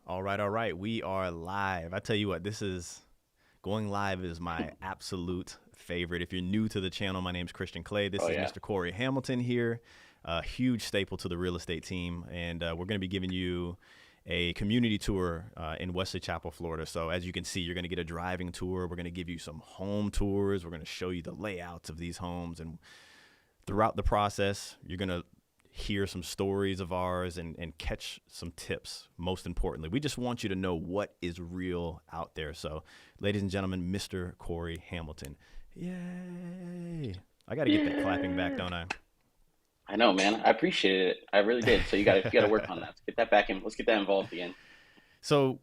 All right. We are live. I tell you what, this is going live is my absolute favorite. If you're new to the channel, my name's Christian Clay. This Oh is yeah. Mr. Corey Hamilton here, a huge staple to the real estate team. And we're going to be giving you a community tour in Wesley Chapel, Florida. So as you can see, you're going to get a driving tour. We're going to give you some home tours. We're going to show you the layouts of these homes. And throughout the process, you're going to hear some stories of ours and catch some tips. Most importantly, we just want you to know what is real out there. So, ladies and gentlemen, Mr. Corey Hamilton. Yay. I got to get that clapping back, Yeah. don't I? I know, man. I appreciated it. I really did. So you gotta work on that. Let's get that back in. Let's get that involved again. So,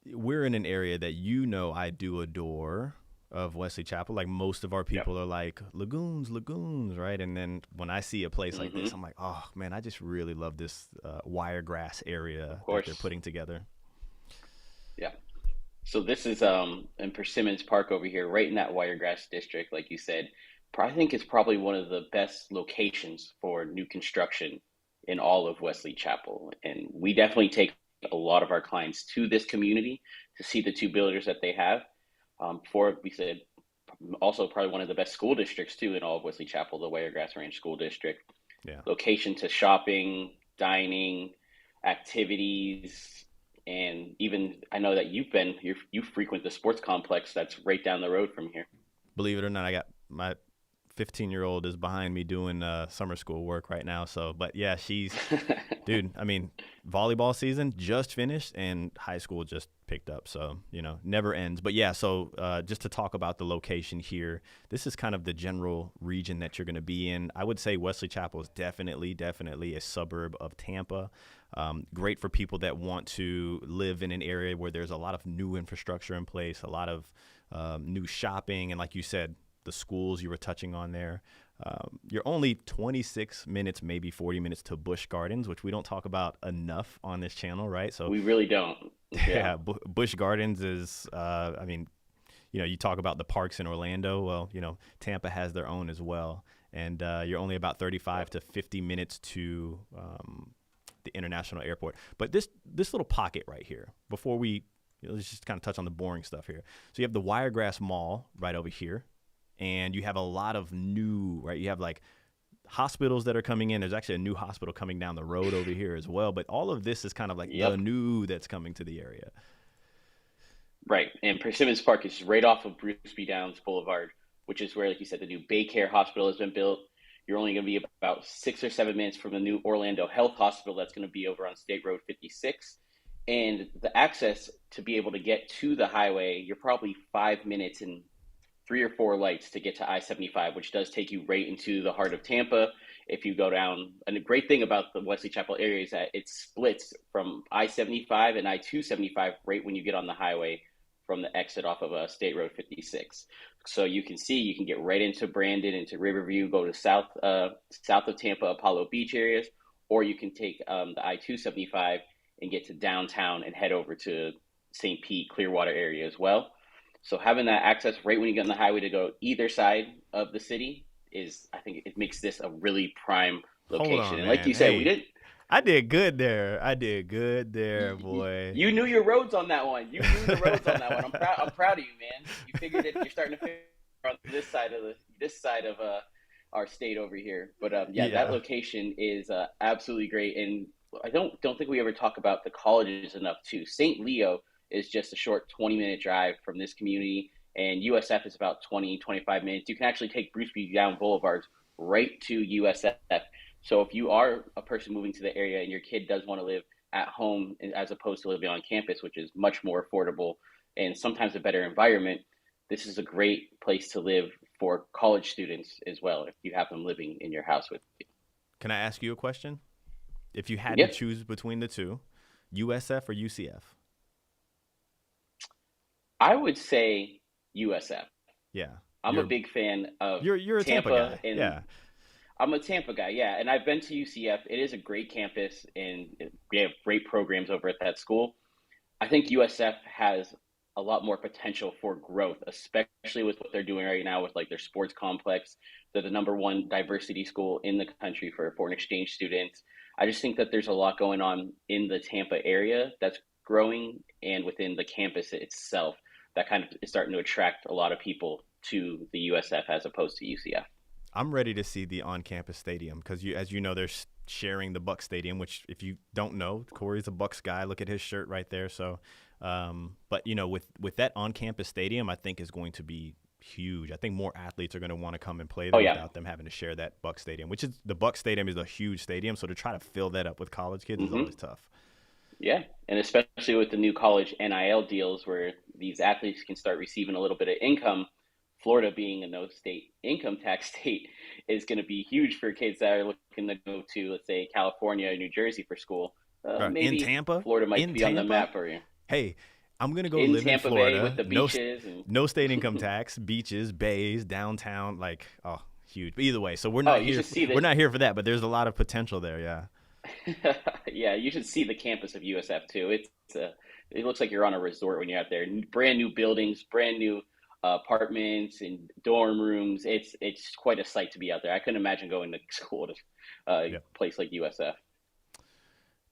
we're in an area that I do adore of Wesley Chapel. Like most of our Yep. people are like lagoons, lagoons, right? And then when I see a place like Mm-hmm. this, I'm like, oh man, I just really love this wiregrass Of area that they're course. putting together. Yeah. So this is in Persimmons Park over here, right in that Wiregrass district, like you said. I think it's probably one of the best locations for new construction in all of Wesley Chapel. And we definitely take a lot of our clients to this community to see the two builders that they have. For we said also probably one of the best school districts too in all of Wesley Chapel, the Wiregrass Ranch School District. Yeah. Location to shopping, dining, activities, and even I know that you frequent the sports complex that's right down the road from here. Believe it or not, I got my 15-year-old is behind me doing summer school work right now. So, but yeah, dude, I mean, volleyball season just finished and high school just picked up. So, never ends. But yeah, so just to talk about the location here, this is kind of the general region that you're going to be in. I would say Wesley Chapel is definitely a suburb of Tampa. Great for people that want to live in an area where there's a lot of new infrastructure in place, a lot of new shopping. And like you said, the schools you were touching on there. You're only 26 minutes, maybe 40 minutes to Busch Gardens, which we don't talk about enough on this channel, right? So, We really don't. Yeah. yeah, Busch Gardens is, I mean, you talk about the parks in Orlando. Well, Tampa has their own as well. And you're only about 35 Yep. to 50 minutes to the international airport. But this little pocket right here, before let's just kind of touch on the boring stuff here. So you have the Wiregrass Mall right over here, and you have a lot of new, right? You have like hospitals that are coming in. There's actually a new hospital coming down the road over here as well. But all of this is kind of like the Yep. new that's coming to the area. Right. And Persimmons Park is right off of Bruce B. Downs Boulevard, which is where, like you said, the new Baycare Hospital has been built. You're only going to be about 6 or 7 minutes from the new Orlando Health Hospital that's going to be over on State Road 56. And the access to be able to get to the highway, you're probably 5 minutes and three or four lights to get to I-75, which does take you right into the heart of Tampa. If you go down, and the great thing about the Wesley Chapel area is that it splits from I-75 and I-275 right when you get on the highway from the exit off of State Road 56. So you can see you can get right into Brandon, into Riverview, go to south of Tampa, Apollo Beach areas, or you can take the I-275 and get to downtown and head over to St. Pete, Clearwater area as well. So having that access right when you get on the highway to go either side of the city is, I think, it makes this a really prime Hold location. on, And like man. you said, we Hey, didn't. I did good there. I did good there, You, boy. you knew your roads on that one. You knew the roads on that one. I'm proud. I'm proud of you, man. You figured it. You're starting to figure on this side of our state over here. But yeah, that Yeah. location is absolutely great. And I don't think we ever talk about the colleges enough too. St. Leo is just a short 20-minute drive from this community, and USF is about 20-25 minutes. You can actually take Bruce B. Down Boulevards right to USF. So if you are a person moving to the area and your kid does want to live at home as opposed to living on campus, which is much more affordable and sometimes a better environment, this is a great place to live for college students as well if you have them living in your house with you. Can I ask you a question? If you had to Yeah, choose between the two, USF or UCF? I would say USF. Yeah. I'm a You're big fan of you're a Tampa Tampa, guy. and Yeah. I'm a Tampa guy, yeah. And I've been to UCF. It is a great campus, and we have great programs over at that school. I think USF has a lot more potential for growth, especially with what they're doing right now with like their sports complex. They're the number one diversity school in the country for foreign exchange students. I just think that there's a lot going on in the Tampa area that's growing and within the campus itself that kind of is starting to attract a lot of people to the USF as opposed to UCF. I'm ready to see the on-campus stadium because, as you know, they're sharing the Bucks Stadium, which, if you don't know, Corey's a Bucks guy. Look at his shirt right there. So, but with that on-campus stadium, I think is going to be huge. I think more athletes are going to want to come and play there without them having to share that Bucks Stadium, which is the Bucks Stadium is a huge stadium. So to try to fill that up with college kids is always tough. Yeah, and especially with the new college NIL deals where these athletes can start receiving a little bit of income. Florida being a no state income tax state is going to be huge for kids that are looking to go to, let's say, California or New Jersey for school. Maybe in Tampa, Florida might be on the map for you. Hey, I'm going to go in live Tampa in Florida. Bay with the beaches. No state income tax, beaches, bays, downtown, huge. But either way, so we're not here. We're not here for that, but there's a lot of potential there, yeah. Yeah, you should see the campus of USF too. It looks like you're on a resort when you're out there. Brand new buildings, brand new apartments and dorm rooms. It's quite a sight to be out there. I couldn't imagine going to school to a place like USF.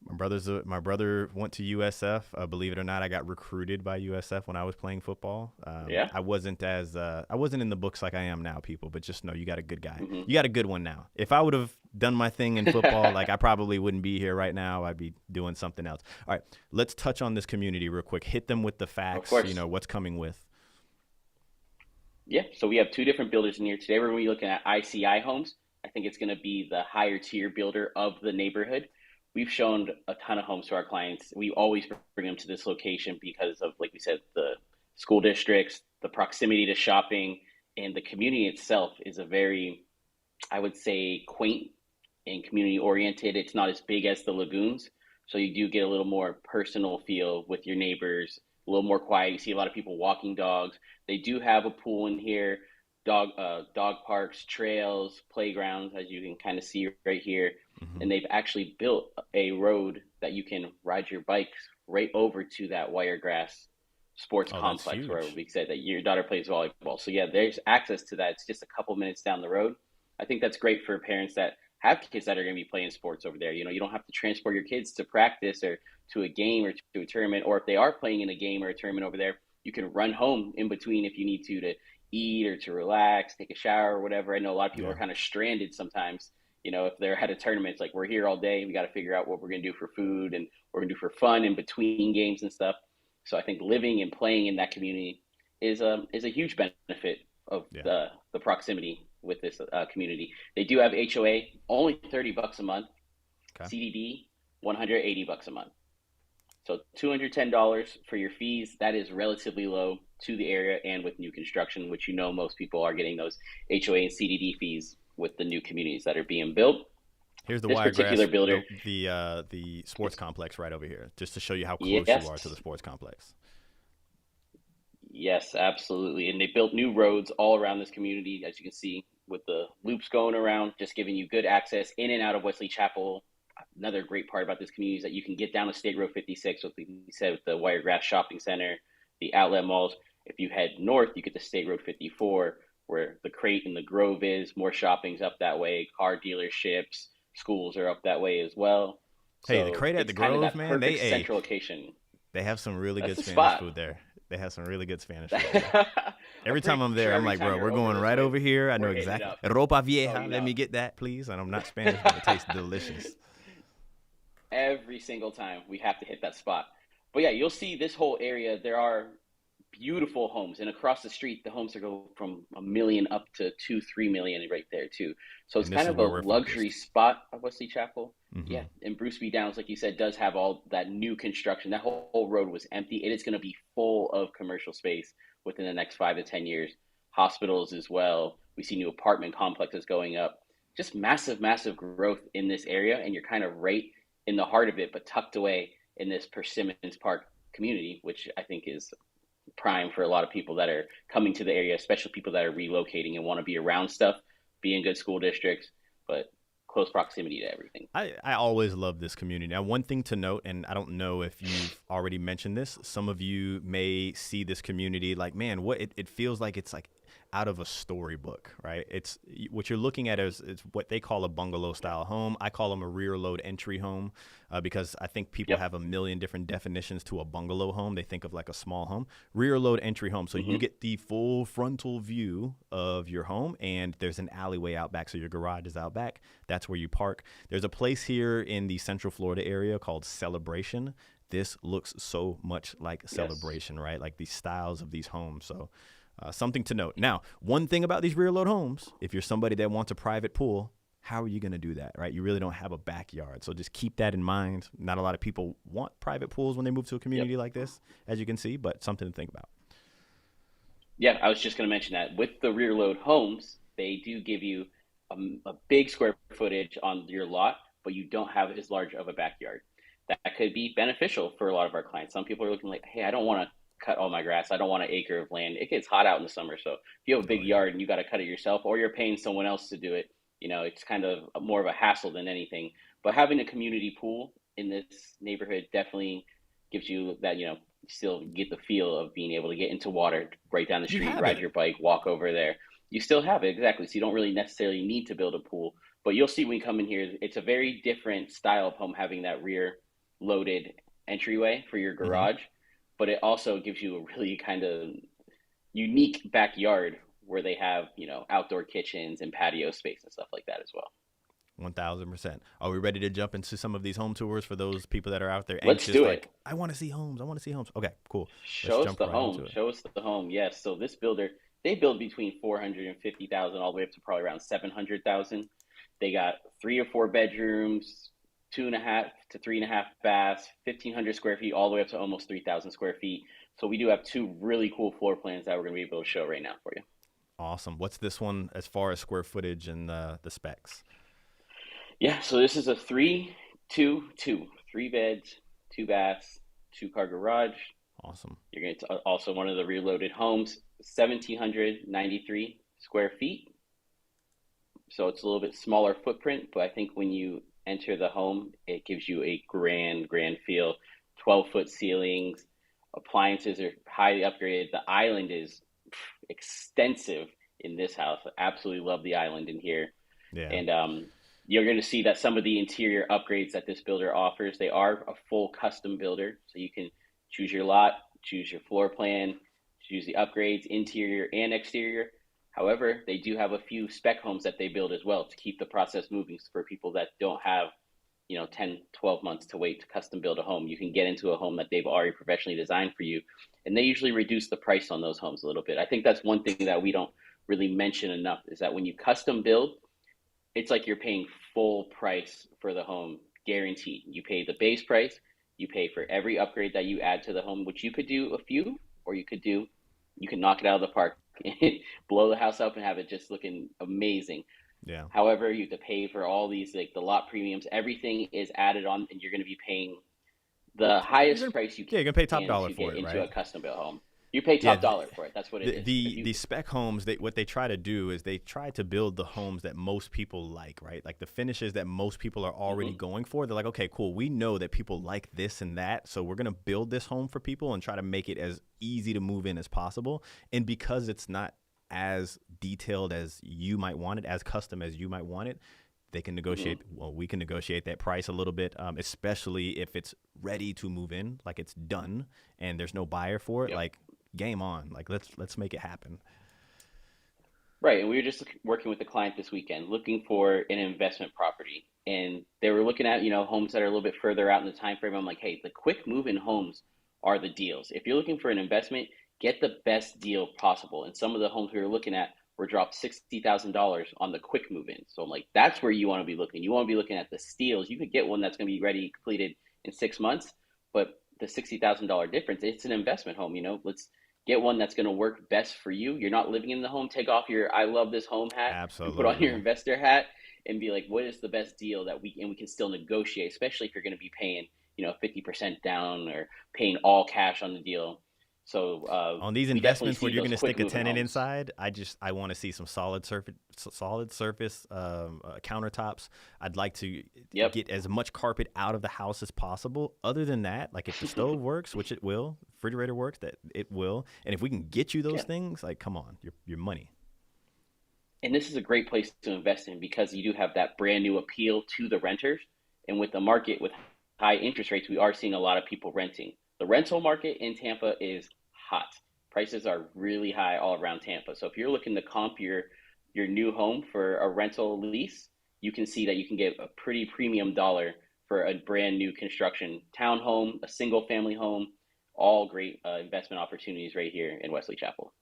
My brother went to USF. Believe it or not, I got recruited by USF when I was playing football. I wasn't in the books like I am now, people. But just know you got a good guy. You got a good one now. If I would have done my thing in football, I probably wouldn't be here right now. I'd be doing something else. All right, let's touch on this community real quick. Hit them with the facts. What's coming with. Yeah, so we have two different builders in here. Today we're going to be looking at ICI Homes. I think it's going to be the higher tier builder of the neighborhood. We've shown a ton of homes to our clients. We always bring them to this location because of, like we said, the school districts, the proximity to shopping, and the community itself is a very, I would say, quaint and community oriented. It's not as big as the lagoons. So you do get a little more personal feel with your neighbors, a little more quiet. You see a lot of people walking dogs. They do have a pool in here, dog parks, trails, playgrounds, as you can kind of see right here. And they've actually built a road that you can ride your bikes right over to that Wiregrass sports complex where we said that your daughter plays volleyball. So yeah, there's access to that. It's just a couple minutes down the road. I think that's great for parents that have kids that are going to be playing sports over there. You don't have to transport your kids to practice or to a game or to a tournament, or if they are playing in a game or a tournament over there, you can run home in between if you need to eat or to relax, take a shower or whatever. I know a lot of people are kind of stranded sometimes. If they're at a tournament, it's like we're here all day. We got to figure out what we're going to do for food and what we're going to do for fun in between games and stuff. So I think living and playing in that community is a huge benefit of the proximity with this community. They do have HOA, only $30 a month. Okay. CDD, $180 a month. So $210 for your fees. That is relatively low to the area and with new construction, which most people are getting those HOA and CDD fees with the new communities that are being built. Here's the Wiregrass builder, the sports complex right over here, just to show you how close you are to the sports complex. Yes, absolutely. And they built new roads all around this community, as you can see, with the loops going around, just giving you good access in and out of Wesley Chapel. Another great part about this community is that you can get down to State Road 56, like we said, with the Wiregrass Shopping Center, the outlet malls. If you head north, you get to State Road 54, where the Crate and the Grove is. More shopping's up that way. Car dealerships, schools are up that way as well. Hey, the Crate at the Grove, man, central location. They have some really good Spanish food there. They have some really good Spanish food there. Every time I'm there, I'm like, bro, we're going right over here. I know exactly. Ropa vieja, let me get that, please. And I'm not Spanish, but it tastes delicious. Every single time we have to hit that spot. But yeah, you'll see this whole area. There are beautiful homes, and across the street, the homes are go from $1 million up to $2-3 million right there too. So it's kind of a luxury spot of Wesley Chapel. Yeah, and Bruce B. Downs, like you said, does have all that new construction. That whole road was empty. It is going to be full of commercial space within the next 5 to 10 years. Hospitals as well. We see new apartment complexes going up. Just massive, massive growth in this area, and you're kind of right in the heart of it, but tucked away in this Persimmons Park community, which I think is prime for a lot of people that are coming to the area, especially people that are relocating and want to be around stuff, be in good school districts, but close proximity to everything. I always love this community. Now, one thing to note, and I don't know if you've already mentioned this, some of you may see this community like, man, what it feels like it's like out of a storybook, right? It's what you're looking at is what they call a bungalow style home. I call them a rear load entry home because I think people Yep. have a million different definitions to a bungalow home. They think of like a small home, rear load entry home. So you get the full frontal view of your home, and there's an alleyway out back. So your garage is out back. That's where you park. There's a place here in the Central Florida area called Celebration. This looks so much like Celebration, right? Like these styles of these homes. So something to note. Now, one thing about these rear load homes, if you're somebody that wants a private pool, how are you going to do that, right? You really don't have a backyard. So just keep that in mind. Not a lot of people want private pools when they move to a community like this, as you can see, but something to think about. Yeah, I was just going to mention that with the rear load homes, they do give you a big square footage on your lot, but you don't have as large of a backyard. That could be beneficial for a lot of our clients. Some people are looking like, hey, I don't want to cut all my grass. I don't want an acre of land. It gets hot out in the summer. So if you have a big Oh, yeah. yard and you got to cut it yourself, or you're paying someone else to do it, it's kind of more of a hassle than anything. But having a community pool in this neighborhood definitely gives you that, still get the feel of being able to get into water right down the You street, have ride it. your bike, walk over there. You still have it, exactly. So you don't really necessarily need to build a pool. But you'll see when you come in here, it's a very different style of home having that rear loaded entryway for your Hmm. garage, but it also gives you a really kind of unique backyard where they have, outdoor kitchens and patio space and stuff like that as well. 1000%. Are we ready to jump into some of these home tours for those people that are out there Let's anxious? do it. Like, I want to see homes. I want to see homes. Okay, cool. Let's Show us jump the right home. into it. Show us the home. Yes. So this builder, they build between 450,000 all the way up to probably around 700,000. They got 3 or 4 bedrooms, 2.5 to 3.5 baths, 1,500 square feet, all the way up to almost 3,000 square feet. So we do have two really cool floor plans that we're going to be able to show right now for you. Awesome. What's this one as far as square footage and the specs? Yeah. So this is a 3-2-2, 3 beds, 2 baths, 2-car garage. Awesome. You're going to also one of the reloaded homes, 1,793 square feet. So it's a little bit smaller footprint, but I think when you enter the home, it gives you a grand feel. 12-foot ceilings, appliances are highly upgraded. The island is extensive in this house. I absolutely love the island in here. Yeah. And you're going to see that some of the interior upgrades that this builder offers, they are a full custom builder. So you can choose your lot, choose your floor plan, choose the upgrades, interior and exterior. However, they do have a few spec homes that they build as well to keep the process moving for people that don't have 10, 12 months to wait to custom build a home. You can get into a home that they've already professionally designed for you. And they usually reduce the price on those homes a little bit. I think that's one thing that we don't really mention enough is that when you custom build, it's like you're paying full price for the home, guaranteed. You pay the base price, you pay for every upgrade that you add to the home, which you could do a few, or you can knock it out of the park, blow the house up, and have it just looking amazing. Yeah. However, you have to pay for all these, like the lot premiums. Everything is added on, and you're going to be paying the You're highest gonna price you yeah, you're gonna pay top can dollar to for get it, into a right? custom built home. You pay Yeah. top dollar for it. That's what it The is. Because the spec homes, what they try to do is they try to build the homes that most people like, right? Like the finishes that most people are already Mhm. going for. They're like, okay, cool. We know that people like this and that, so we're gonna build this home for people and try to make it as easy to move in as possible. And because it's not as detailed as you might want it, as custom as you might want it, they can Mhm. negotiate. Well, we can negotiate that price a little bit, especially if it's ready to move in, like it's done and there's no buyer for it. Yep. Like game on. Like let's make it happen. Right, and we were just working with the client this weekend, looking for an investment property, and they were looking at homes that are a little bit further out in the time frame. I'm like, hey, the quick move-in homes are the deals. If you're looking for an investment, get the best deal possible. And some of the homes we were looking at were dropped $60,000 on the quick move-in. So I'm like, that's where you want to be looking. You want to be looking at the steals. You could get one that's going to be ready, completed in 6 months, but the $60,000 difference, it's an investment home. Let's get one that's going to work best for you. You're not living in the home. Take off your I love this home hat and put on your Absolutely. investor hat and be like, what is the best deal that we can still negotiate, especially if you're going to be paying, 50% down or paying all cash on the deal. So On these we definitely investments where see you're those going to quick stick a moving tenant homes. inside, I want to see some solid surface countertops. I'd like to Yep. get as much carpet out of the house as possible. Other than that, like if the stove works, which it will, refrigerator works, that it will, and if we can get you those Yeah. things, like come on, your money. And this is a great place to invest in because you do have that brand new appeal to the renters. And with the market with high interest rates, we are seeing a lot of people renting. The rental market in Tampa is hot. Prices are really high all around Tampa. So if you're looking to comp your new home for a rental lease, you can see that you can get a pretty premium dollar for a brand new construction townhome, a single family home, all great investment opportunities right here in Wesley Chapel.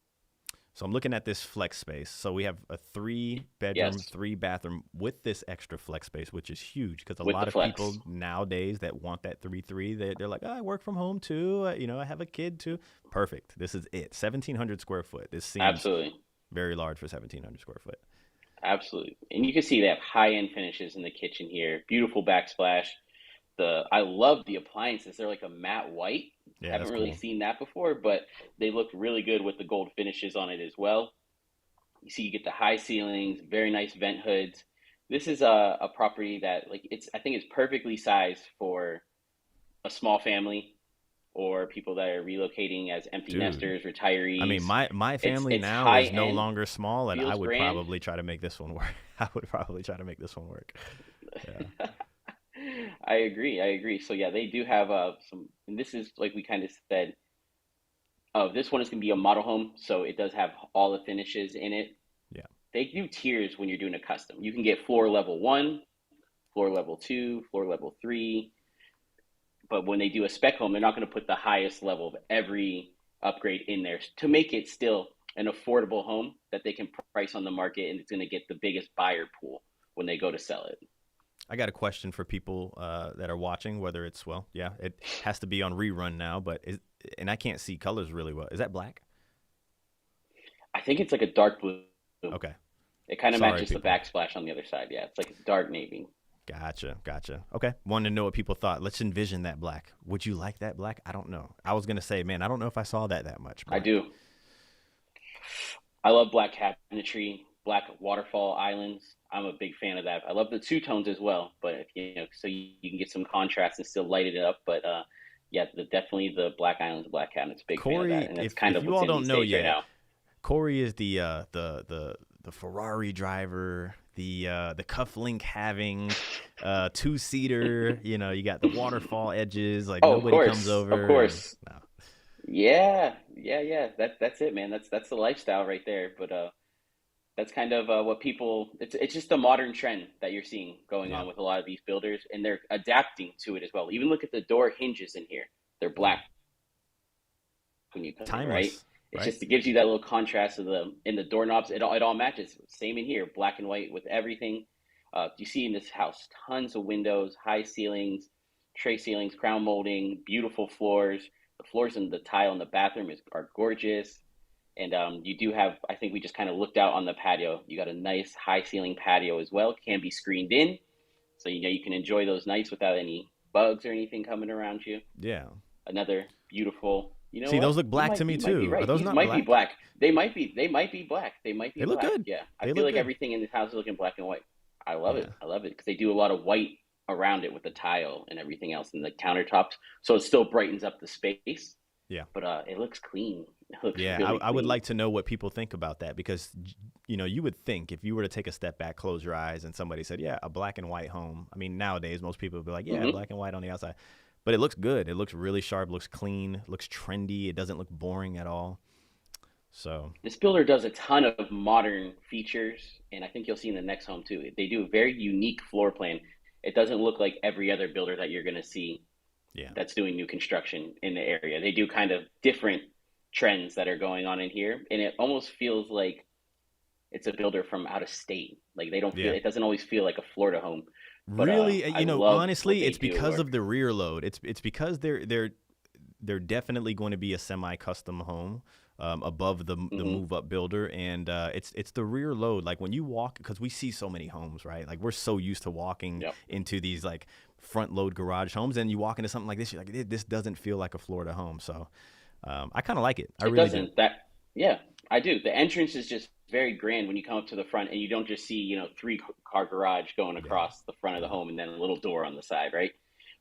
So I'm looking at this flex space. So we have a 3 bedroom, Yes, 3 bathroom with this extra flex space, which is huge because a with the lot of flex. people nowadays that want that 3-3, they're like, oh, I work from home too. I have a kid too. Perfect. This is it. 1,700 square foot. This seems Absolutely. very large for 1,700 square foot. Absolutely. And you can see they have high end finishes in the kitchen here. Beautiful backsplash. I love the appliances. They're like a matte white. Yeah, Haven't that's really cool. seen that before, but they look really good with the gold finishes on it as well. You see you get the high ceilings, very nice vent hoods. This is a property that like it's I think it's perfectly sized for a small family or people that are relocating as empty Dude. nesters, I mean, retirees. my family It's now high is no end, longer small, and I feels would grand. probably try to make this one work. I would probably try to make this one work. Yeah. I agree. I agree. So yeah, they do have some, and this is like we kind of said. This one is going to be a model home, so it does have all the finishes in it. Yeah. They do tiers when you're doing a custom. You can get floor level one, floor level two, floor level three. But when they do a spec home, they're not going to put the highest level of every upgrade in there to make it still an affordable home that they can price on the market, and it's going to get the biggest buyer pool when they go to sell it. I got a question for people that are watching, whether it's, well, yeah, it has to be on rerun now, and I can't see colors really well. Is that black? I think it's like a dark blue. Okay. It kind of Sorry, matches the people. backsplash on the other side. Yeah, it's like a dark navy. Gotcha. Okay. Wanted to know what people thought. Let's envision that black. Would you like that black? I don't know. I was going to say, man, I don't know if I saw that much I black. do. I love black cabinetry, black waterfall islands. I'm a big fan of that. I love the two tones as well, but if, so you can get some contrast and still light it up. But yeah, definitely the black islands, black cabinets. Big fan of that, Corey, and that's kind if of you what's all in don't these know days right yet, now. Corey is the Ferrari driver, the cufflink having, 2-seater. You got the waterfall edges. Like Oh, nobody comes of over, and course. no. Yeah. That's it, man. That's the lifestyle right there. But that's kind of what people. It's just a modern trend that you're seeing going Yeah, on with a lot of these builders, and they're adapting to it as well. Even look at the door hinges in here; they're yeah, black when you come in, right? timeless, It's right? just it gives you that little contrast of the in the doorknobs. It all matches. Same in here, black and white with everything. You see in this house tons of windows, high ceilings, tray ceilings, crown molding, beautiful floors. The floors and the tile in the bathroom are gorgeous. And you do have, I think we just kind of looked out on the patio. You got a nice high ceiling patio as well. Can be screened in, so you can enjoy those nights without any bugs or anything coming around you. Yeah. Another beautiful. You know See, those what? look black to me You might be too. Are right. those These not might be black? black. They might be black. They might be They look black. good. Yeah, I They feel look like good. everything in this house is looking black and white. I love it. Yeah. I love it because they do a lot of white around it with the tile and everything else and the countertops, so it still brightens up the space. Yeah. But it looks clean. It looks Yeah, really I would clean. like to know what people think about that because, you would think if you were to take a step back, close your eyes, and somebody said, yeah, a black and white home. I mean, nowadays, most people would be like, yeah, Hmm. black and white on the outside. But it looks good. It looks really sharp, looks clean, looks trendy. It doesn't look boring at all. So, This builder does a ton of modern features, and I think you'll see in the next home too. They do a very unique floor plan. It doesn't look like every other builder that you're going to see yeah. that's doing new construction in the area. They do kind of different trends that are going on in here, and it almost feels like it's a builder from out of state. Like they don't feel Yeah. it doesn't always feel like a Florida home, but Really, I love what honestly, they it's do at because work. of the rear load. It's because they're definitely going to be a semi-custom home, above the Hmm. move-up builder, and it's the rear load. Like when you walk, because we see so many homes, right? Like we're so used to walking Yep. into these like front-load garage homes, and you walk into something like this, you're like, this doesn't feel like a Florida home. So, I kind of like it. I It really do. doesn't. Yeah, I do. The entrance is just very grand when you come up to the front, and you don't just see, three car garage going Yeah. across the front of the Yeah. home and then a little door on the side, right?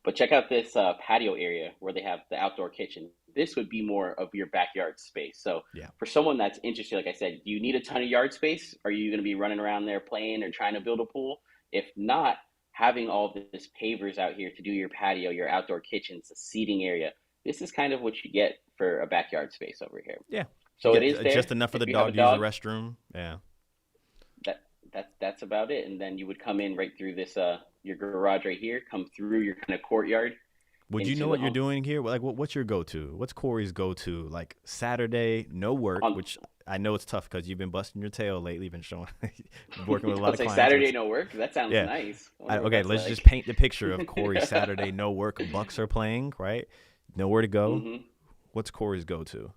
But check out this patio area where they have the outdoor kitchen. This would be more of your backyard space. So Yeah. for someone that's interested, like I said, do you need a ton of yard space? Are you going to be running around there playing or trying to build a pool? If not, having all this pavers out here to do your patio, your outdoor kitchens, the seating area, this is kind of what you get for a backyard space over here. Yeah. You So it get is just there. enough for the If you have a dog to use the dog, restroom. Yeah. that's about it. And then you would come in right through this your garage right here, come through your kind of courtyard Would you know into the what you're home. doing here? Like, what's your go-to? What's Corey's go-to? Like Saturday, no work, On which I know it's tough because you've been busting your tail lately. Been showing, working with a I lot would of say clients, Saturday which, no work. That sounds yeah. nice. I wonder what Okay, that's let's just like. paint the picture of Corey's Saturday, no work. Bucks are playing, right? Nowhere to go. hmm What's Corey's go-to?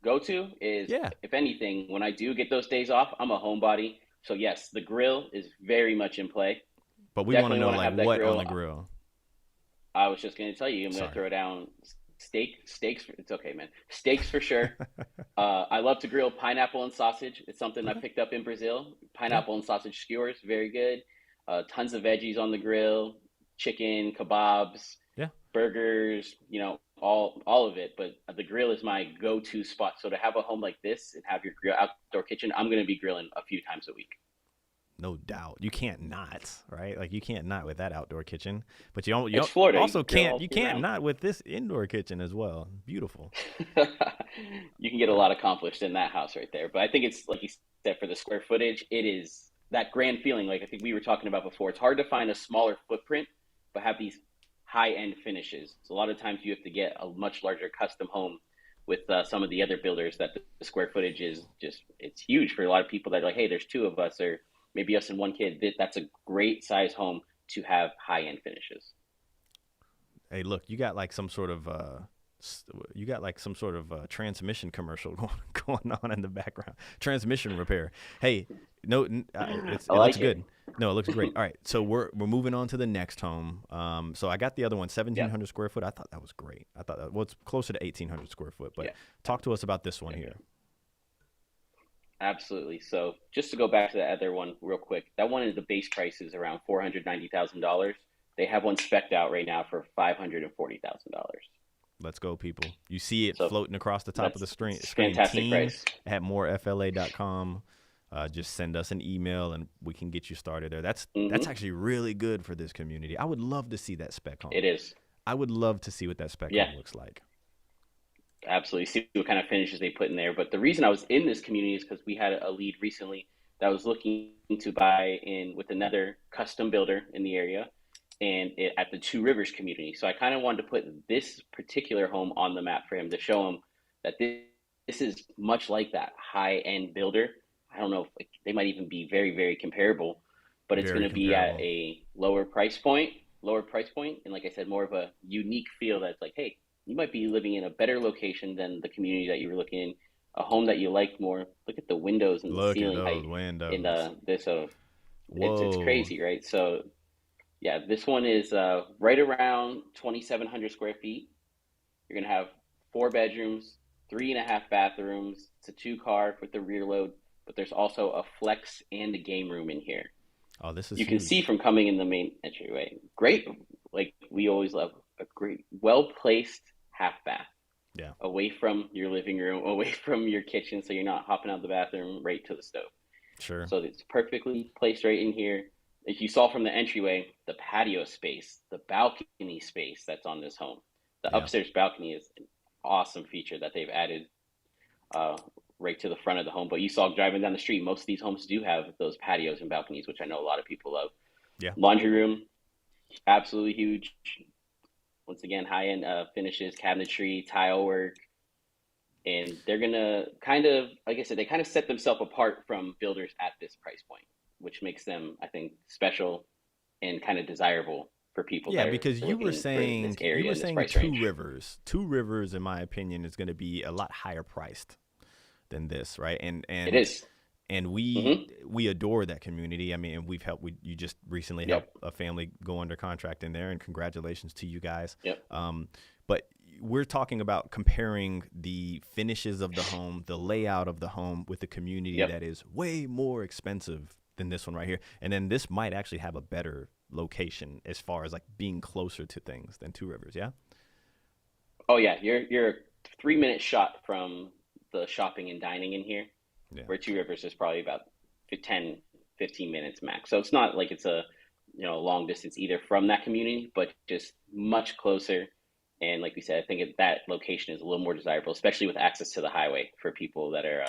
Go to is, Yeah, if anything, when I do get those days off, I'm a homebody. So yes, the grill is very much in play. but we want to Definitely know want to like have that what on grill. the grill. I was just going to tell you, I'm going to Sorry. throw down steaks. It's okay, man. Steaks for sure. I love to grill pineapple and sausage. It's something I Okay. picked up in Brazil. Yeah. Pineapple and sausage skewers, very good. Tons of veggies on the grill, chicken, kebabs, Yeah. burgers, all of it. But the grill is my go-to spot. So to have a home like this and have your grill outdoor kitchen, I'm going to be grilling a few times a week. No doubt. You can't not, right? Like you can't not with that outdoor kitchen, but you It's Florida. You also can grill can't all you year can't round. not with this indoor kitchen as well. Beautiful. You can get a lot accomplished in that house right there. But I think it's like you said, for the square footage, it is that grand feeling. Like I think we were talking about before. It's hard to find a smaller footprint, but have these high end finishes. So a lot of times you have to get a much larger custom home with some of the other builders that the square footage is just it's huge for a lot of people that are like, hey, there's two of us or maybe us and one kid. That's a great size home to have high end finishes. Hey, look, you got like some sort of transmission commercial going on in the background. Transmission repair. Hey, no, I it looks like it. good. No, it looks great. All right, so we're moving on to the next home. So I got the other one, Yeah. 1,700 square foot. I thought that was great. I thought that well, it's closer to 1,800 square foot. But Yeah. talk to us about this one Yeah. here. Absolutely. So just to go back to the other one real quick, that one is the base price is around $490,000. They have one specced out right now for $540,000. Let's go, people. You see it So floating across the top of the screen. it's Screen fantastic team price. at morefla.com. Just send us an email and we can get you started there. That's hmm actually really good for this community. I would love to see that spec home. It is. I would love to see what that spec Yeah, home looks like. absolutely. See what kind of finishes they put in there. But the reason I was in this community is because we had a lead recently that was looking to buy in with another custom builder in the area at the Two Rivers community. So I kind of wanted to put this particular home on the map for him to show him that this is much like that high end builder. I don't know if like, they might even be very, very comparable, but it's going Very to be at comparable. a lower price point. And like I said, more of a unique feel that's like, hey, you might be living in a better location than the community that you were looking in, a home that you like more. Look at the windows and the Look at ceiling those height in windows. this. It's Whoa. crazy, right? So yeah, this one is right around 2,700 square feet. You're gonna have 4 bedrooms, 3.5 bathrooms. It's a two-car with the rear load, but there's also a flex and a game room in here. Oh, this is You can see huge. from coming in the main entryway. Great, like we always love a great, well-placed half bath Yeah, away from your living room, away from your kitchen, so you're not hopping out the bathroom right to the stove. sure. So it's perfectly placed right in here. If you saw from the entryway, the patio space, the balcony space that's on this home, the Yeah, upstairs balcony is an awesome feature that they've added uh, right to the front of the home. But you saw driving down the street, most of these homes do have those patios and balconies, which I know a lot of people love. yeah. Laundry room, absolutely huge. Once again, high end finishes, cabinetry, tile work, and they're gonna kind of, like I said, they kind of set themselves apart from builders at this price point, which makes them, I think, special and kind of desirable for people Yeah, that are because looking for this you area were and this saying price Two range. Rivers. Two Rivers, in my opinion, is going to be a lot higher priced than this, right? It is. And Mm-hmm. we adore that community. I mean, we've helped. You just recently helped Yep. a family go under contract in there, and congratulations to you guys. Yep. But we're talking about comparing the finishes of the home, the layout of the home with a community Yep. that is way more expensive than this one right here. And then this might actually have a better location as far as like being closer to things than Two Rivers. Yeah. Oh yeah, you're a 3 minute shot from the shopping and dining in here, Yeah. where Two Rivers is probably about 10, 15 minutes max. So it's not like it's a long distance either from that community, but just much closer. And like we said, I think that location is a little more desirable, especially with access to the highway for people that are.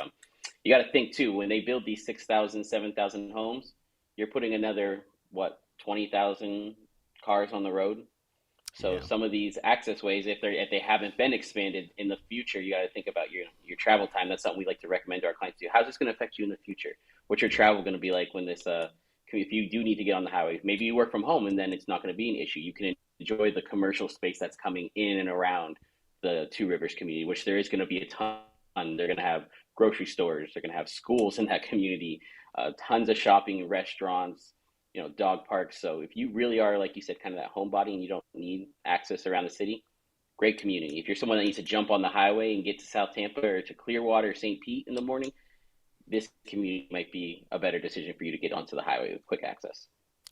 You got to think too, when they build these 6,000, 7,000 homes, you're putting another what 20,000 cars on the road. So Yeah. some of these access ways, if they haven't been expanded in the future, you got to think about your travel time. That's something we like to recommend to our clients do. How's this going to affect you in the future? What's your Yeah. travel going to be like when this if you do need to get on the highway? Maybe you work from home and then it's not going to be an issue. You can enjoy the commercial space that's coming in and around the Two Rivers community, which there is going to be a ton. They're going to have grocery stores. They're going to have schools in that community, tons of shopping, restaurants, dog parks. So if you really are, like you said, kind of that homebody and you don't need access around the city, great community. If you're someone that needs to jump on the highway and get to South Tampa or to Clearwater or St. Pete in the morning, this community might be a better decision for you to get onto the highway with quick access.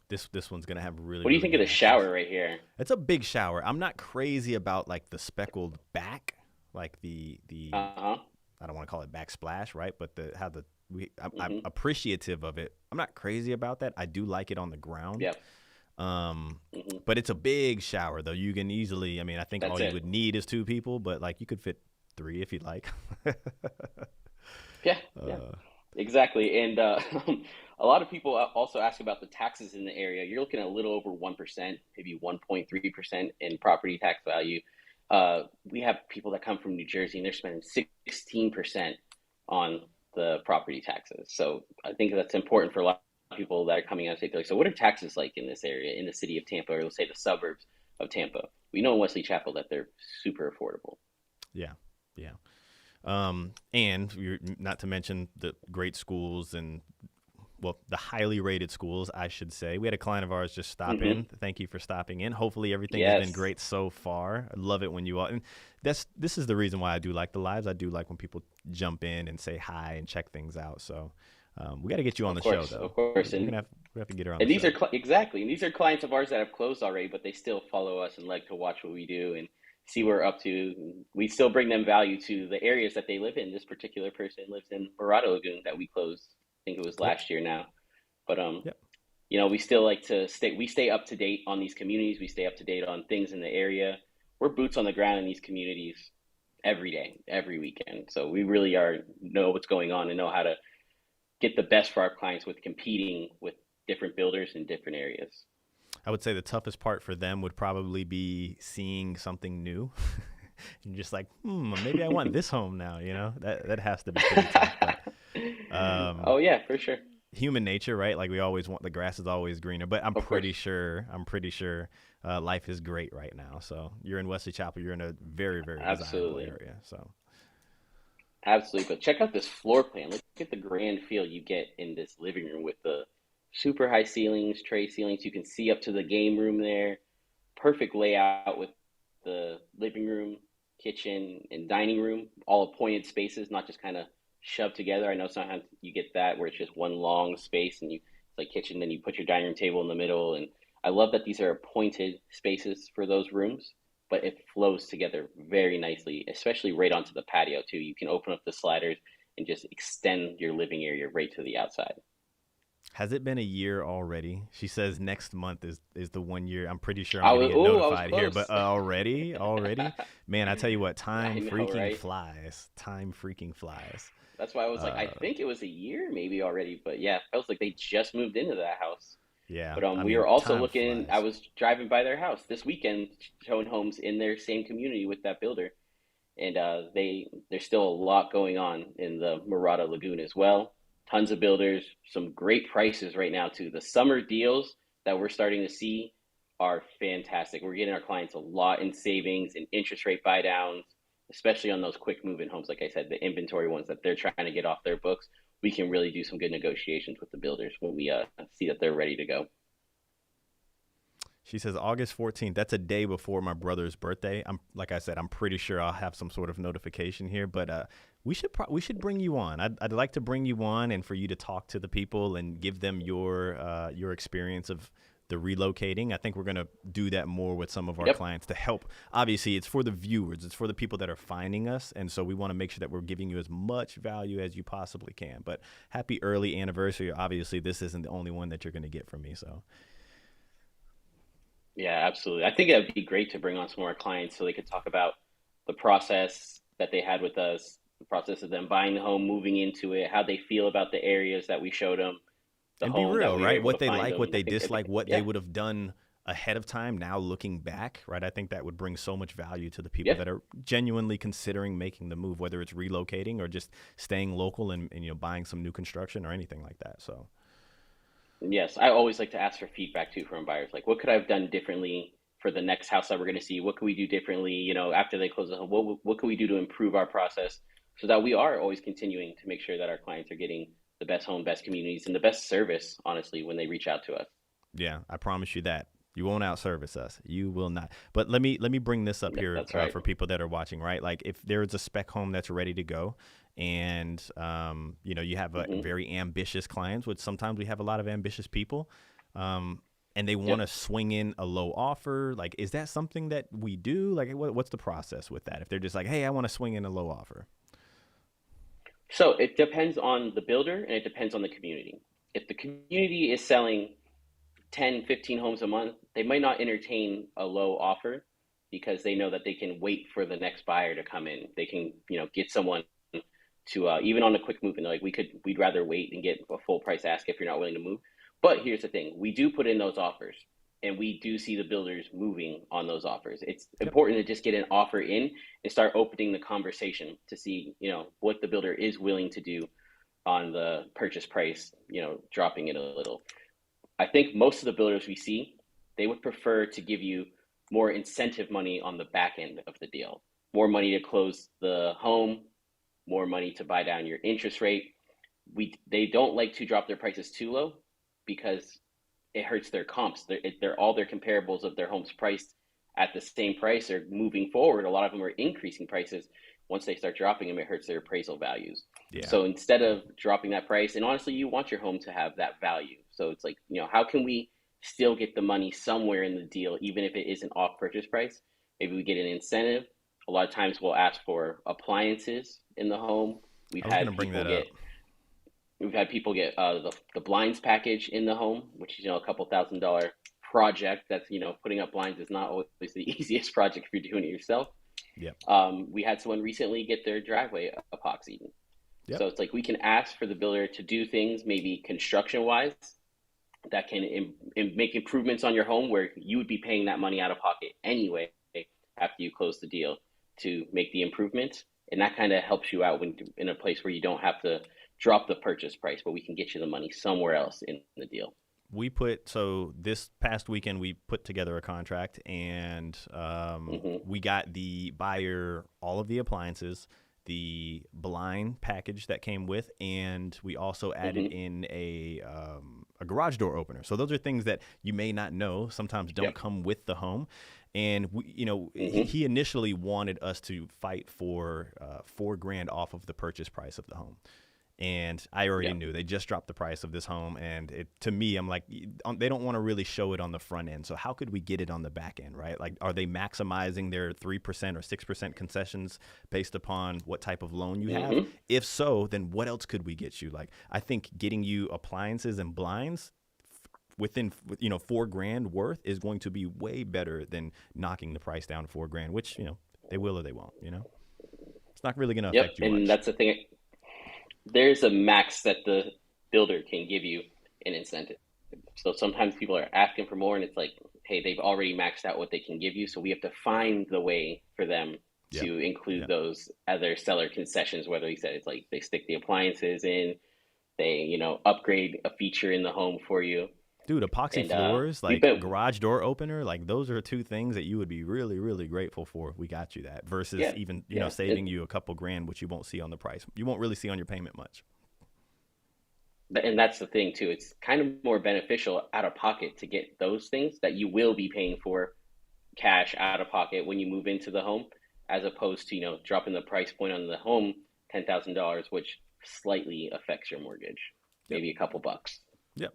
This one's gonna have really, What do you really think of good the access. shower right here? It's a big shower. I'm not crazy about like the speckled back, like the Uh-huh. I don't want to call it backsplash, right? But the how the I'm Mm-hmm. appreciative of it. I'm not crazy about that. I do like it on the ground. Yep. Mm-hmm. But it's a big shower though. You can easily. I mean, I think That's all you it. would need is two people, but like you could fit three if you'd like. Yeah. Yeah. uh, Exactly. And a lot of people also ask about the taxes in the area. You're looking at a little over 1%, maybe 1.3% in property tax value. We have people that come from New Jersey and they're spending 16% on the property taxes. So I think that's important for a lot of people that are coming out of state. They're like, so what are taxes like in this area, in the city of Tampa, or let's say the suburbs of Tampa? We know in Wesley Chapel that they're super affordable. yeah, yeah. And you're, not to mention the great schools and well, the highly rated schools, I should say. We had a client of ours just stop Mm-hmm. in. Thank you for stopping in. Hopefully everything has been Yes, great so far. I love it when you all, and this is the reason why I do like the lives. I do like when people jump in and say hi and check things out. So we got to get you on the show though. of course. We're gonna have we have to get her on the And these show. are exactly, and these are clients of ours that have closed already, but they still follow us and like to watch what we do and see what we're up to. We still bring them value to the areas that they live in. This particular person lives in Morado Lagoon that we closed. I think it was Yep. last year now, but Yep. we still like to stay. We stay up to date on these communities. We stay up to date on things in the area. We're boots on the ground in these communities every day, every weekend. So we really are know what's going on and know how to get the best for our clients with competing with different builders in different areas. I would say the toughest part for them would probably be seeing something new. And just like, maybe I want this home now. You know, that has to be pretty tough. But Oh yeah, for sure. human nature, right? Like we always want the grass is always greener. But I'm Of course. pretty sure, life is great right now. So you're in Wesley Chapel. You're in a very, very desirable Absolutely. area. So Absolutely. But check out this floor plan. Look at the grand feel you get in this living room with the super high ceilings, tray ceilings. You can see up to the game room there. Perfect layout with the living room, kitchen, and dining room, all appointed spaces, not just kind of shoved together. I know sometimes you get that where it's just one long space and it's like kitchen, then you put your dining room table in the middle. And I love that these are appointed spaces for those rooms, but it flows together very nicely, especially right onto the patio too. You can open up the sliders and just extend your living area right to the outside. has it been a year already? She says next month is the 1 year. I'm pretty sure I'm I gonna was, get oh, I was notified here, close. but already, man, I tell you what, I time know, freaking right? flies. Time freaking flies. That's why I was like, I Uh, think it was a year maybe already, but yeah, I was like they just moved into that house. yeah, But I we mean, were also time looking. I flies. was driving by their house this weekend, showing homes in their same community with that builder, and there's still a lot going on in the Murata Lagoon as well. Tons of builders, some great prices right now too. The summer deals that we're starting to see are fantastic. We're getting our clients a lot in savings and interest rate buy downs, especially on those quick move-in homes. Like I said, the inventory ones that they're trying to get off their books. We can really do some good negotiations with the builders when we see that they're ready to go. She says August 14th. That's a day before my brother's birthday. I'm like I said, I'm pretty sure I'll have some sort of notification here, but we should bring you on. I'd like to bring you on and for you to talk to the people and give them your experience of the relocating. I think we're going to do that more with some of our Yep. clients to help. Obviously, it's for the viewers. It's for the people that are finding us. And so we want to make sure that we're giving you as much value as you possibly can. But happy early anniversary. Obviously, this isn't the only one that you're going to get from me. So Yeah, absolutely. I think it would be great to bring on some more clients so they could talk about the process that they had with us, the process of them buying the home, moving into it, how they feel about the areas that we showed them, the and be home that real, we were right? able What to they find like, them. what they I think, dislike, what they yeah, would have done ahead of time. Now looking back, right? I think that would bring so much value to the people yeah. that are genuinely considering making the move, whether it's relocating or just staying local and buying some new construction or anything like that. So Yes, I always like to ask for feedback too from buyers. Like, what could I have done differently for the next house that we're going to see? What could we do differently? After they close the home, what can we do to improve our process so that we are always continuing to make sure that our clients are getting the best home, best communities, and the best service, honestly, when they reach out to us. yeah, I promise you that. You won't outservice us. You will not. But let me bring this up Yeah, here that's right. for people that are watching. Right, like if there is a spec home that's ready to go, and you have a Hmm. very ambitious clients, which sometimes we have a lot of ambitious people, and they want Yep. to swing in a low offer. Like, is that something that we do? Like, what's the process with that? If they're just like, hey, I want to swing in a low offer. So it depends on the builder and it depends on the community. If the community is selling 10, 15 homes a month, they might not entertain a low offer because they know that they can wait for the next buyer to come in. They can, get someone to even on a quick move, and like we'd rather wait and get a full price ask if you're not willing to move. But here's the thing: we do put in those offers, and we do see the builders moving on those offers. It's Yep. important to just get an offer in and start opening the conversation to see, what the builder is willing to do on the purchase price, dropping it a little. I think most of the builders we see, they would prefer to give you more incentive money on the back end of the deal, more money to close the home, more money to buy down your interest rate. They don't like to drop their prices too low because it hurts their comps. They're all their comparables of their homes priced at the same price or moving forward. A lot of them are increasing prices. Once they start dropping them, it hurts their appraisal values. Yeah. So instead of dropping that price, and honestly, you want your home to have that value. So it's like, how can we still get the money somewhere in the deal, even if it isn't off purchase price? Maybe we get an incentive. A lot of times we'll ask for appliances in the home. We've I was had gonna bring people that get up. We've had people get the blinds package in the home, which is a couple $1,000 project. That's putting up blinds is not always the easiest project if you're doing it yourself. Yep. We had someone recently get their driveway epoxied, Yep. so it's like we can ask for the builder to do things maybe construction wise that can make improvements on your home where you would be paying that money out of pocket anyway after you close the deal to make the improvement. And that kind of helps you out when in a place where you don't have to drop the purchase price, but we can get you the money somewhere else in the deal. So this past weekend we put together a contract, and Hmm. we got the buyer all of the appliances, the blind package that came with, and we also added Hmm. in a garage door opener. So those are things that you may not know sometimes don't Yep. come with the home. And Hmm. he initially wanted us to fight for $4,000 off of the purchase price of the home. And I already Yep. knew they just dropped the price of this home, and to me, I'm like, they don't want to really show it on the front end. So how could we get it on the back end, right? Like, are they maximizing their 3% or 6% concessions based upon what type of loan you have? Hmm. If so, then what else could we get you? Like, I think getting you appliances and blinds within $4,000 worth is going to be way better than knocking the price down to $4,000, which they will or they won't. It's not really going to Yep. affect you And much. that's the thing. There's a max that the builder can give you in incentive. So sometimes people are asking for more, and it's like, hey, they've already maxed out what they can give you. So we have to find the way for them Yeah. to include Yeah. those other seller concessions, whether he said it's like they stick the appliances in, they, upgrade a feature in the home for you. Dude, epoxy And floors, we've like been, garage door opener, like those are two things that you would be really, really grateful for. We got you that versus yeah, even, yeah. saving you a couple grand, which you won't see on the price. You won't really see on your payment much. And that's the thing too. It's kind of more beneficial out of pocket to get those things that you will be paying for cash out of pocket when you move into the home, as opposed to, dropping the price point on the home $10,000, which slightly affects your mortgage, Yep. maybe a couple bucks. Yep.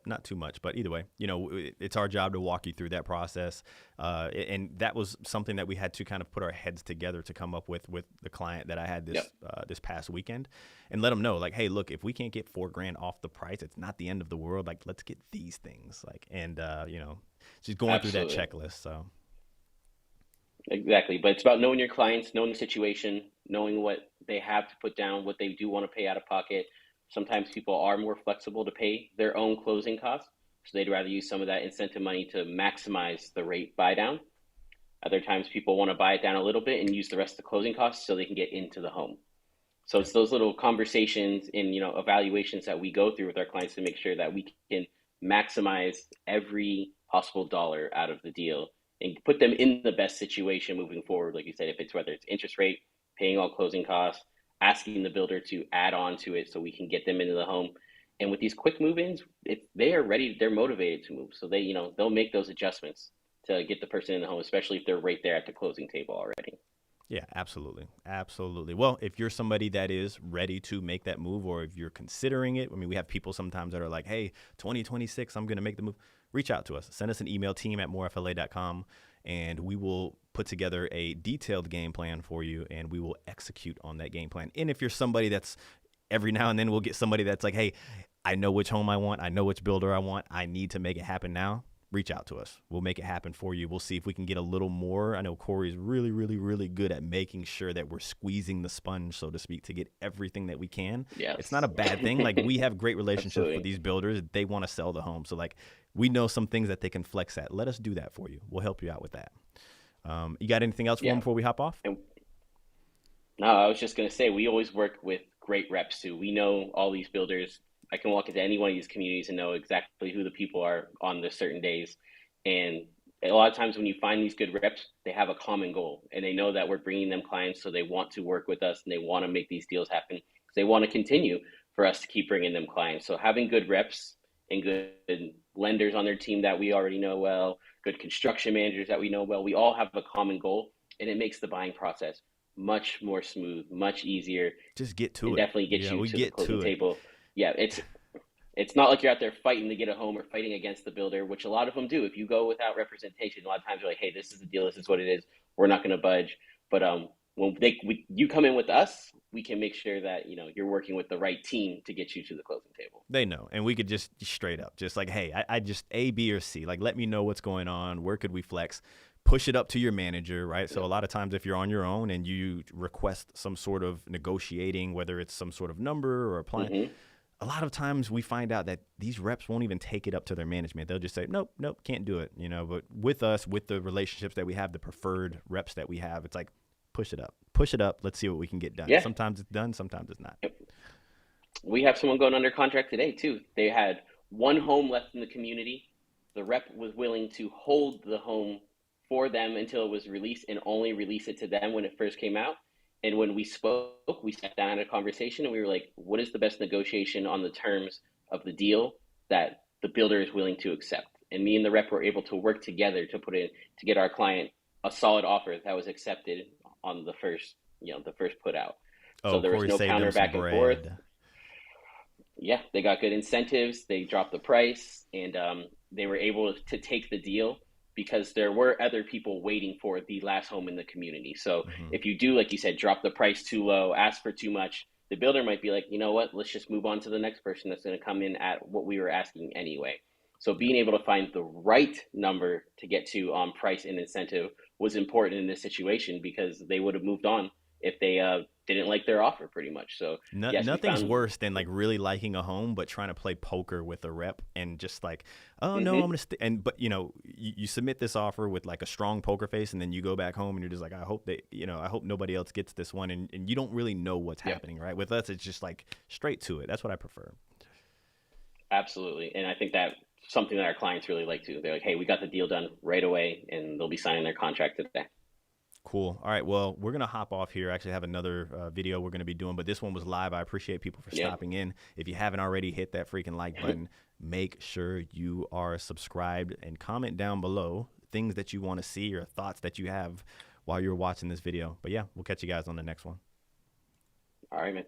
Not too much, but either way, it's our job to walk you through that process. And that was something that we had to kind of put our heads together to come up with the client that I had Yep. this past weekend, and let them know, like, hey, look, if we can't get $4,000 off the price, it's not the end of the world. Like, let's get these things, like, and just going through that Absolutely. checklist. So Exactly. But it's about knowing your clients, knowing the situation, knowing what they have to put down, what they do want to pay out of pocket. Sometimes people are more flexible to pay their own closing costs. So they'd rather use some of that incentive money to maximize the rate buy down. Other times people want to buy it down a little bit and use the rest of the closing costs so they can get into the home. So yeah, it's those little conversations and, evaluations that we go through with our clients to make sure that we can maximize every possible dollar out of the deal and put them in the best situation moving forward. Like you said, if it's whether it's interest rate, paying all closing costs, asking the builder to add on to it so we can get them into the home. And with these quick move-ins, if they are ready, they're motivated to move. So they'll make those adjustments to get the person in the home, especially if they're right there at the closing table already. yeah, absolutely. Well, if you're somebody that is ready to make that move, or if you're considering it, I mean, we have people sometimes that are like, hey, 2026, I'm going to make the move. Reach out to us. Send us an email, team@morefla.com, and we will put together a detailed game plan for you, and we will execute on that game plan. And if you're somebody that's, every now and then we'll get somebody that's like, hey, I know which home I want. I know which builder I want. I need to make it happen now. Reach out to us. We'll make it happen for you. We'll see if we can get a little more. I know Corey's really, really, really good at making sure that we're squeezing the sponge, so to speak, to get everything that we can. It's not Yes. a bad thing. Like, we have great relationships with Absolutely. these builders. They want to sell the home. So, like, we know some things that they can flex at. Let us do that for you. We'll help you out with that. You got anything else for them Yeah. before we hop off? And no, I was just going to say, we always work with great reps too. We know all these builders. I can walk into any one of these communities and know exactly who the people are on the certain days. And a lot of times when you find these good reps, they have a common goal and they know that we're bringing them clients. So they want to work with us and they want to make these deals happen because they want to continue for us to keep bringing them clients. So having good reps and good lenders on their team that we already know well, good construction managers that we know well, we all have a common goal and it makes the buying process much more smooth, much easier, Just get to and it. definitely gets Yeah, you we to the get closing to it. table. Yeah, it's not like you're out there fighting to get a home or fighting against the builder, which a lot of them do. If you go without representation, a lot of times you're like, hey, this is the deal, this is what it is. We're not going to budge. But when you come in with us, we can make sure that you're working with the right team to get you to the closing table. They know, and we could just straight up, just like, hey, I just A, B, or C. Like, let me know what's going on. Where could we flex? Push it up to your manager, right? So Yeah. a lot of times, if you're on your own and you request some sort of negotiating, whether it's some sort of number or a plan, Mm-hmm. a lot of times we find out that these reps won't even take it up to their management. They'll just say, nope, can't do it. But with us, with the relationships that we have, the preferred reps that we have, it's like, push it up. Let's see what we can get done. Yeah. Sometimes it's done, sometimes it's not. We have someone going under contract today too. They had one home left in the community. The rep was willing to hold the home for them until it was released and only release it to them when it first came out. And when we spoke, we sat down and had a conversation and we were like, what is the best negotiation on the terms of the deal that the builder is willing to accept? And me and the rep were able to work together to put in to get our client a solid offer that was accepted on the first put out. So Oh, there was Corey no saved them counter some back and forth. bread. Yeah, they got good incentives. They dropped the price, and they were able to take the deal because there were other people waiting for the last home in the community. So Hmm. if you do, like you said, drop the price too low, ask for too much, the builder might be like, you know what, let's just move on to the next person that's going to come in at what we were asking anyway. So Yeah. being able to find the right number to get to on price and incentive was important in this situation because they would have moved on if they didn't like their offer pretty much. So No, yes, we nothing's found. worse than like really liking a home, but trying to play poker with a rep and just like, oh no, I'm Mm-hmm. gonna and but you submit this offer with like a strong poker face, and then you go back home and you're just like, I hope I hope nobody else gets this one, and you don't really know what's Yeah. happening, right? With us, it's just like straight to it. That's what I prefer. Absolutely. And I think that something that our clients really like too. They're like, hey, we got the deal done right away and they'll be signing their contract today. Cool. All right. Well, we're going to hop off here. I actually have another video we're going to be doing, but this one was live. I appreciate people for Yeah. stopping in. If you haven't already, hit that freaking like button. Make sure you are subscribed and comment down below things that you want to see or thoughts that you have while you're watching this video. But yeah, we'll catch you guys on the next one. All right, man.